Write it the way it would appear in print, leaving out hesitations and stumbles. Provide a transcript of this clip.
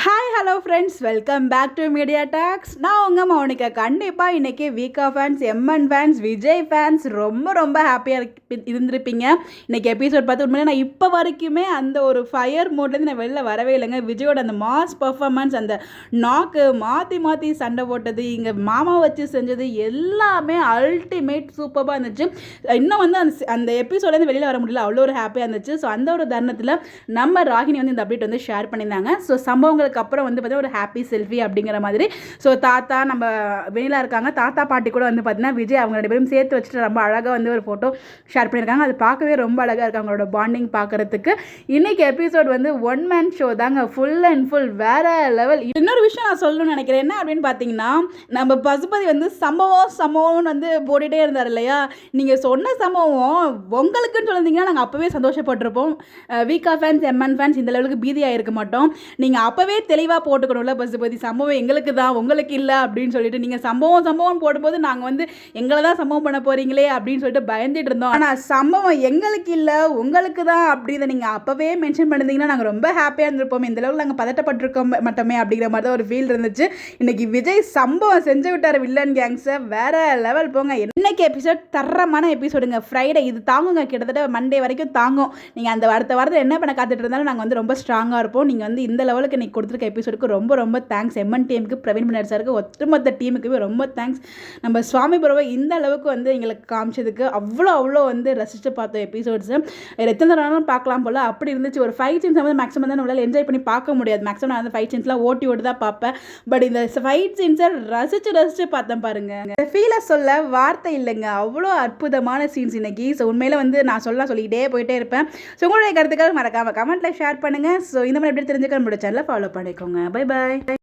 Hi hello friends, welcome back to media talks. நான் உங்கள் மௌனிகா. கண்டிப்பாக இன்றைக்கி வீக்கா ஃபேன்ஸ், எம்என் ஃபேன்ஸ், விஜய் ஃபேன்ஸ் ரொம்ப ஹாப்பியாக இருந்திருப்பீங்க. இன்றைக்கி எபிசோட் பார்த்து உண்மையிலே நான் இப்போ வரைக்குமே அந்த ஒரு ஃபயர் மோட்லேருந்து நான் வெளில வரவே இல்லைங்க. விஜயோட அந்த மாஸ் பர்ஃபார்மன்ஸ், அந்த நாக்கு மாற்றி சண்டை போட்டது, இங்கே மாமா வச்சு செஞ்சது எல்லாமே அல்டிமேட் சூப்பராக இருந்துச்சு. இன்னும் வந்து அந்த எபிசோட்லேருந்து வெளியில் வர முடியல, அவ்வளோ ஒரு ஹாப்பியாக இருந்துச்சு. ஸோ அந்த ஒரு தருணத்தில் நம்ம ராகினி வந்து இந்த அப்டேட் வந்து ஷேர் பண்ணியிருந்தாங்க. ஸோ சம்பவங்களுக்கு அப்புறம் வந்து பார்த்தீங்கன்னா ஒரு ஹாப்பி செல்ஃபி அப்படிங்கிற மாதிரி. ஸோ தாத்தா நம்ம வெளியில் இருக்காங்க, தாத்தா பாட்டி கூட வந்து பார்த்தீங்கன்னா விஜய் அவங்க 2 பேரும் சேர்த்து வச்சுட்டு ரொம்ப அழகாக வந்து ஒரு ஃபோட்டோ ஷேர் பண்ணியிருக்காங்க. அது பார்க்கவே ரொம்ப அழகாக இருக்குது அவங்களோட பாண்டிங் பார்க்குறதுக்கு. இன்றைக்கி எபிசோட் வந்து ஒன் மேன் ஷோ தாங்க, ஃபுல் அண்ட் ஃபுல் வேற லெவல். இன்னொரு விஷயம் நான் சொல்லணும்னு நினைக்கிறேன், என்ன அப்படின்னு பார்த்தீங்கன்னா, நம்ம பசுபதி வந்து சம்பவம்னு வந்து போட்டுகிட்டே இருந்தார் இல்லையா. நீங்கள் சொன்ன சம்பவம் உங்களுக்குன்னு சொல்லியிருந்தீங்கன்னா நாங்கள் அப்போவே சந்தோஷப்பட்டிருப்போம். வீக்கா ஃபேன்ஸ், எம்என் ஃபேன்ஸ் இந்த லெவலுக்கு பீதியாக இருக்க மாட்டோம். நீங்கள் அப்போவே தெளிவாக போட்டுக்கணும்ல பசுபதி, சம்பவம் எங்களுக்கு தான் உங்களுக்கு இல்லை அப்படின்னு சொல்லிட்டு. நீங்கள் சம்பவம் போடும்போது நாங்கள் வந்து எங்களை தான் சம்பவம் பண்ண போகிறீங்களே அப்படின்னு சொல்லிட்டு பயந்துட்டு இருந்தோம். ஆனால் சம்பவம் எங்களுக்கு இல்லை உங்களுக்கு தான் அப்படின்னு நீங்கள் அப்போவே மென்ஷன் பண்ணியிருந்தீங்கன்னா நாங்கள் ரொம்ப ஹாப்பியாக இருந்திருப்போம். இந்த அளவுக்கு நாங்கள் பதட்டப்பட்டிருக்கோம் மாட்டோமே அப்படிங்கிற மாதிரி தான் ஒரு ஃபீல் இருந்துச்சு. இன்னைக்கு விஜய் சம்பவம் செஞ்சு விட்டார் வில்லன் கேங்ஸை, வேற லெவல் போங்க. இன்னைக்கு எபிசோட் தரமான எபிசோடுங்க. ஃப்ரைடே இது தாங்குங்க, கிட்டத்தட்ட மண்டே வரைக்கும் தாங்கும். நீங்கள் அந்த அடுத்த வாரத்தில் என்ன பண்ண காத்துட்டு இருந்தாலும் நாங்கள் வந்து ரொம்ப ஸ்ட்ராங்காக இருப்போம். நீங்கள் வந்து இந்த லெவலுக்கு இன்னைக்கு கொடுத்துருக்க எபிசோடுக்கு ரொம்ப தேங்க்ஸ். எம்என் டீமுக்கு, பிரவீன் மன்னர் சாருக்கு, ஒட்டுமொத்த டீமுக்குமே ரொம்ப தேங்க்ஸ். நம்ம சுவாமி பரவை இந்த அளவுக்கு வந்து எங்களுக்கு காமிச்சதுக்கு அவ்வளோ வந்து ரசித்து பார்த்தோம் எபிசோட்ஸு. எத்தனை தடவை பார்க்கலாம் போல் அப்படி இருந்துச்சு. ஒரு ஃபைட் சீன்ஸ் வந்து மேக்ஸிமம் தான் நம்மளால் என்ஜாய் பண்ணி பார்க்க முடியாது. மேக்ஸிமம் நான் அந்த ஃபைட் சீன்ஸ்லாம் ஓட்டி தான் பார்ப்பேன். பட் இந்த ஃபைட் சீன்ஸை ரசித்து பார்த்தேன் பாருங்க. இந்த ஃபீலை சொல்ல வார்த்தை இல்லைங்க, அவ்வளோ அற்புதமான சீன்ஸ் இன்னைக்கு. ஸோ உண்மையில வந்து நான் சொல்லிக்கிட்டே போயிட்டே இருப்பேன். ஸோ உங்களுடைய கருத்துக்கள் மறக்காம கமெண்ட்டில் ஷேர் பண்ணுங்கள். ஸோ இந்த மாதிரி எப்படி தெரிஞ்சுக்க நம்மளோட சேனலை ஃபாலோ பண்ணிக்கோங்க. Bye bye.